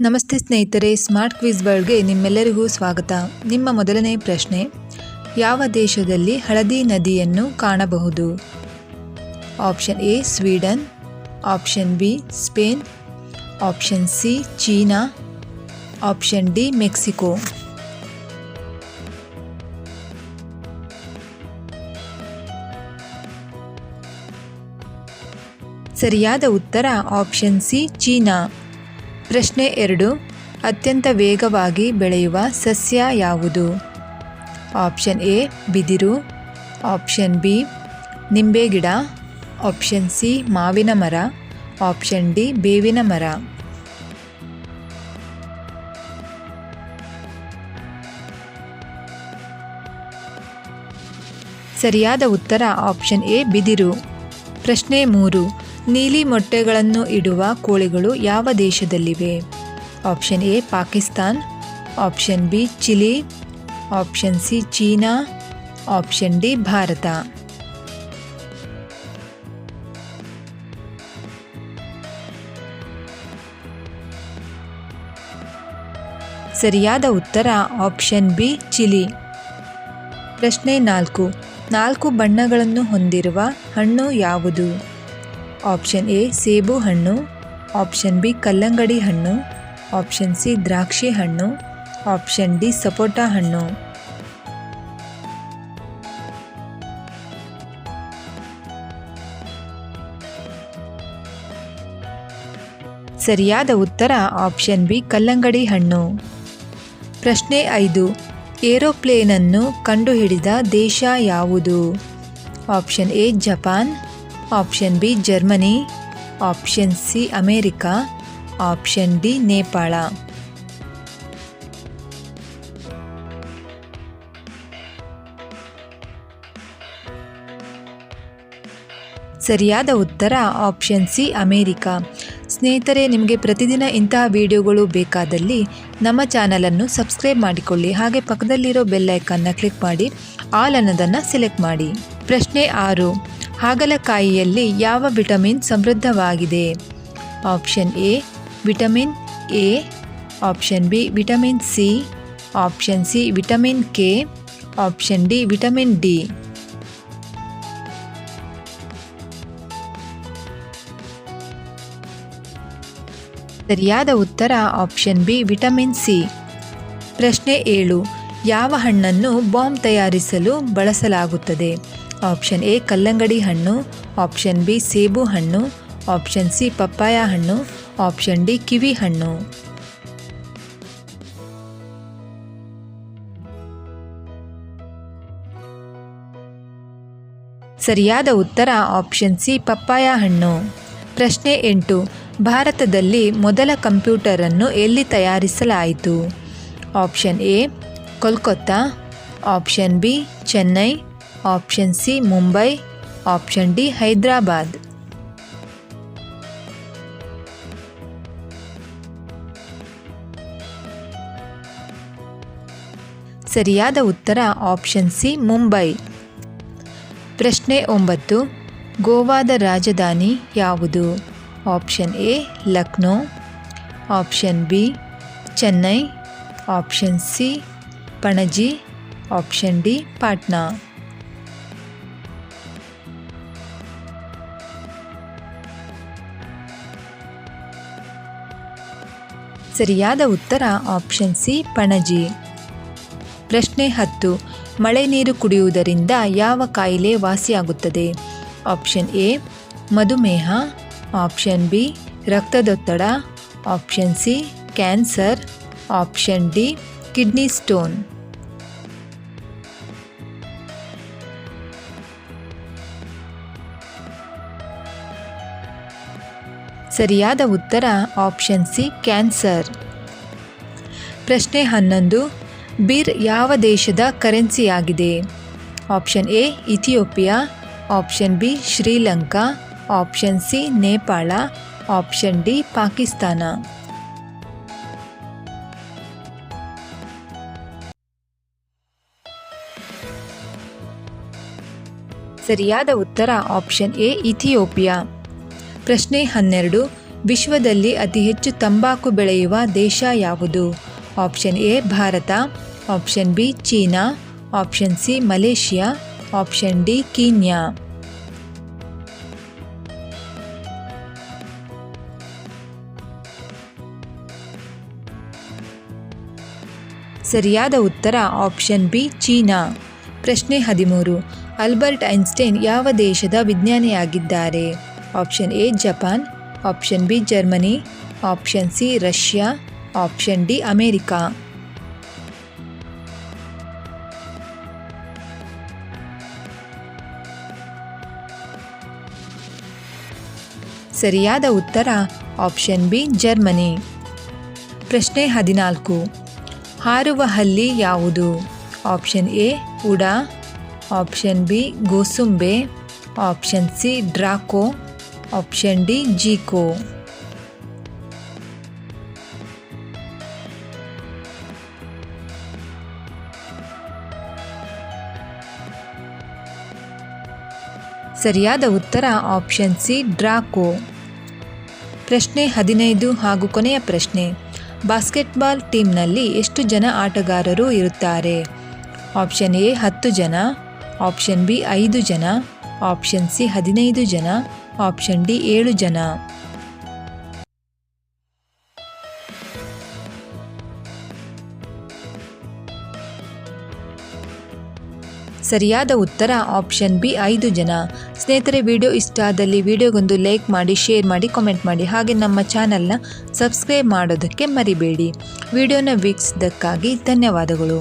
ನಮಸ್ತೆ ಸ್ನೇಹಿತರೆ, smart quiz ವರ್ಲ್ಡ್ಗೆ ನಿಮ್ಮೆಲ್ಲರಿಗೂ ಸ್ವಾಗತ. ನಿಮ್ಮ ಮೊದಲನೇ ಪ್ರಶ್ನೆ, ಯಾವ ದೇಶದಲ್ಲಿ ಹಳದಿ ನದಿಯನ್ನು ಕಾಣಬಹುದು? Option A Sweden, option B Spain, option C China, option D Mexico. ಸರಿಯಾದ ಉತ್ತರ ಆಪ್ಷನ್ ಸಿ ಚೀನಾ. ಪ್ರಶ್ನೆ 2, ಅತ್ಯಂತ ವೇಗವಾಗಿ ಬೆಳೆಯುವ ಸಸ್ಯ ಯಾವುದು? ಆಪ್ಷನ್ ಎ ಬಿದಿರು, ಆಪ್ಷನ್ ಬಿ ನಿಂಬೆ ಗಿಡ, ಆಪ್ಷನ್ ಸಿ ಮಾವಿನ ಮರ, ಆಪ್ಷನ್ ಡಿ ಬೇವಿನ ಮರ. ಸರಿಯಾದ ಉತ್ತರ ಆಪ್ಷನ್ ಎ ಬಿದಿರು. ಪ್ರಶ್ನೆ 3, ನೀಲಿ ಮೊಟ್ಟೆಗಳನ್ನು ಇಡುವ ಕೋಳಿಗಳು ಯಾವ ದೇಶದಲ್ಲಿವೆ? Option A Pakistan, option B Chile, option C China, option D Bharat. ಸರಿಯಾದ ಉತ್ತರ ಆಪ್ಷನ್ ಬಿ ಚಿಲಿ. ಪ್ರಶ್ನೆ 4, 4 ಬಣ್ಣಗಳನ್ನು ಹೊಂದಿರುವ ಹಣ್ಣು ಯಾವುದು? ಆಪ್ಷನ್ ಎ ಸೇಬು ಹಣ್ಣು, ಆಪ್ಷನ್ ಬಿ ಕಲ್ಲಂಗಡಿ ಹಣ್ಣು, ಆಪ್ಷನ್ ಸಿ ದ್ರಾಕ್ಷಿ ಹಣ್ಣು, ಆಪ್ಷನ್ ಡಿ ಸಪೋಟ ಹಣ್ಣು. ಸರಿಯಾದ ಉತ್ತರ ಆಪ್ಷನ್ ಬಿ ಕಲ್ಲಂಗಡಿ ಹಣ್ಣು. ಪ್ರಶ್ನೆ 5, ಏರೋಪ್ಲೇನನ್ನು ಕಂಡುಹಿಡಿದ ದೇಶ ಯಾವುದು? Option A Japan, option B Germany, option C America, option D Nepal. ಸರಿಯಾದ ಉತ್ತರ ಆಪ್ಷನ್ ಸಿ ಅಮೇರಿಕಾ. ಸ್ನೇಹಿತರೆ, ನಿಮಗೆ ಪ್ರತಿದಿನ ಇಂತಹ ವಿಡಿಯೋಗಳು ಬೇಕಾದಲ್ಲಿ ನಮ್ಮ ಚಾನಲನ್ನು ಸಬ್ಸ್ಕ್ರೈಬ್ ಮಾಡಿಕೊಳ್ಳಿ. ಹಾಗೆ ಪಕ್ಕದಲ್ಲಿರೋ ಬೆಲ್ ಐಕಾನ್ನ ಕ್ಲಿಕ್ ಮಾಡಿ ಆಲ್ ಅನ್ನೋದನ್ನು ಸೆಲೆಕ್ಟ್ ಮಾಡಿ. ಪ್ರಶ್ನೆ 6, ಹಾಗಲಕಾಯಿಯಲ್ಲಿ ಯಾವ ವಿಟಮಿನ್ ಸಮೃದ್ಧವಾಗಿದೆ? Option A vitamin A, option B vitamin C, option C vitamin K, option D vitamin D. ಸರಿಯಾದ ಉತ್ತರ ಆಪ್ಷನ್ ಬಿ ವಿಟಮಿನ್ ಸಿ. ಪ್ರಶ್ನೆ 7, ಯಾವ ಹಣ್ಣನ್ನು ಬಾಂಬ್ ತಯಾರಿಸಲು ಬಳಸಲಾಗುತ್ತದೆ? ಆಪ್ಷನ್ ಎ ಕಲ್ಲಂಗಡಿ ಹಣ್ಣು, ಆಪ್ಷನ್ ಬಿ ಸೇಬು ಹಣ್ಣು, ಆಪ್ಷನ್ ಸಿ ಪಪ್ಪಾಯ ಹಣ್ಣು, ಆಪ್ಷನ್ ಡಿ ಕಿವಿ ಹಣ್ಣು. ಸರಿಯಾದ ಉತ್ತರ ಆಪ್ಷನ್ ಸಿ ಪಪ್ಪಾಯ ಹಣ್ಣು. ಪ್ರಶ್ನೆ 8, ಭಾರತದಲ್ಲಿ ಮೊದಲ ಕಂಪ್ಯೂಟರನ್ನು ಎಲ್ಲಿ ತಯಾರಿಸಲಾಯಿತು? Option A Kolkata, option B Chennai, option C Mumbai, option D Hyderabad. ಸರಿಯಾದ ಉತ್ತರ ಆಪ್ಷನ್ ಸಿ ಮುಂಬೈ. ಪ್ರಶ್ನೆ 9, ಗೋವಾದ ರಾಜಧಾನಿ ಯಾವುದು? Option A Lucknow, option B Chennai, option C Panaji, option D Patna. ಸರಿಯಾದ ಉತ್ತರ ಆಪ್ಷನ್ ಸಿ ಪಣಜಿ. ಪ್ರಶ್ನೆ 10, ಮಳೆ ನೀರು ಕುಡಿಯುವುದರಿಂದ ಯಾವ ಕಾಯಿಲೆ ವಾಸಿಯಾಗುತ್ತದೆ? ಆಪ್ಷನ್ ಎ ಮಧುಮೇಹ, ಆಪ್ಷನ್ ಬಿ ರಕ್ತದೊತ್ತಡ, option C cancer, option D kidney stone. ಸರಿಯಾದ ಉತ್ತರ ಆಪ್ಷನ್ ಸಿ ಕ್ಯಾನ್ಸರ್. ಪ್ರಶ್ನೆ 11, ಬಿರ್ ಯಾವ ದೇಶದ ಕರೆನ್ಸಿಯಾಗಿದೆ? Option A Ethiopia, option B Sri Lanka, option C Nepal, option D Pakistan. ಸರಿಯಾದ ಉತ್ತರ ಆಪ್ಷನ್ ಎ ಇಥಿಯೋಪಿಯಾ. ಪ್ರಶ್ನೆ 12, ವಿಶ್ವದಲ್ಲಿ ಅತಿ ಹೆಚ್ಚು ತಂಬಾಕು ಬೆಳೆಯುವ ದೇಶ ಯಾವುದು? Option A Bharat, option B China, option C Malaysia, option D Kenya. ಸರಿಯಾದ ಉತ್ತರ ಆಪ್ಷನ್ ಬಿ ಚೀನಾ. ಪ್ರಶ್ನೆ 13. ಆಲ್ಬರ್ಟ್ ಐನ್ಸ್ಟೈನ್ ಯಾವ ದೇಶದ ವಿಜ್ಞಾನಿಯಾಗಿದ್ದಾರೆ? Option A Japan, option B Germany, option C Russia, option D America. ಸರಿಯಾದ ಉತ್ತರ ಆಪ್ಷನ್ ಬಿ ಜರ್ಮನಿ. ಪ್ರಶ್ನೆ 14. ಹಾರುವ ಹಲ್ಲಿ ಯಾವುದು? ಆಪ್ಷನ್ ಎ ಉಡಾ, ಆಪ್ಷನ್ ಬಿ ಗೋಸುಂಬೆ, option C Draco, option D gecko. ಸರಿಯಾದ ಉತ್ತರ ಆಪ್ಷನ್ ಸಿ ಡ್ರಾಕೋ. ಪ್ರಶ್ನೆ 15 ಹಾಗೂ ಕೊನೆಯ ಪ್ರಶ್ನೆ. ಬಾಸ್ಕೆಟ್ಬಾಲ್ ಟೀಮ್ನಲ್ಲಿ ಎಷ್ಟು ಜನ ಆಟಗಾರರು ಇರುತ್ತಾರೆ? ಆಪ್ಷನ್ ಎ 10 ಜನ, ಆಪ್ಷನ್ ಬಿ 5 ಜನ, ಆಪ್ಷನ್ ಸಿ 15 ಜನ, ಆಪ್ಷನ್ ಡಿ 7 ಜನ. ಸರಿಯಾದ ಉತ್ತರ ಆಪ್ಷನ್ ಬಿ 5 ಜನ. ಸ್ನೇಹಿತರೆ, ವಿಡಿಯೋ ಇಷ್ಟ ಆದಲ್ಲಿ ವಿಡಿಯೋಗೊಂದು ಲೈಕ್ ಮಾಡಿ, ಶೇರ್ ಮಾಡಿ, ಕಾಮೆಂಟ್ ಮಾಡಿ. ಹಾಗೆ ನಮ್ಮ ಚಾನಲ್ನ ಸಬ್ಸ್ಕ್ರೈಬ್ ಮಾಡೋದಕ್ಕೆ ಮರಿಬೇಡಿ. ವಿಡಿಯೋನ ವೀಕ್ಷಿಸಿದ್ದಕ್ಕಾಗಿ ಧನ್ಯವಾದಗಳು.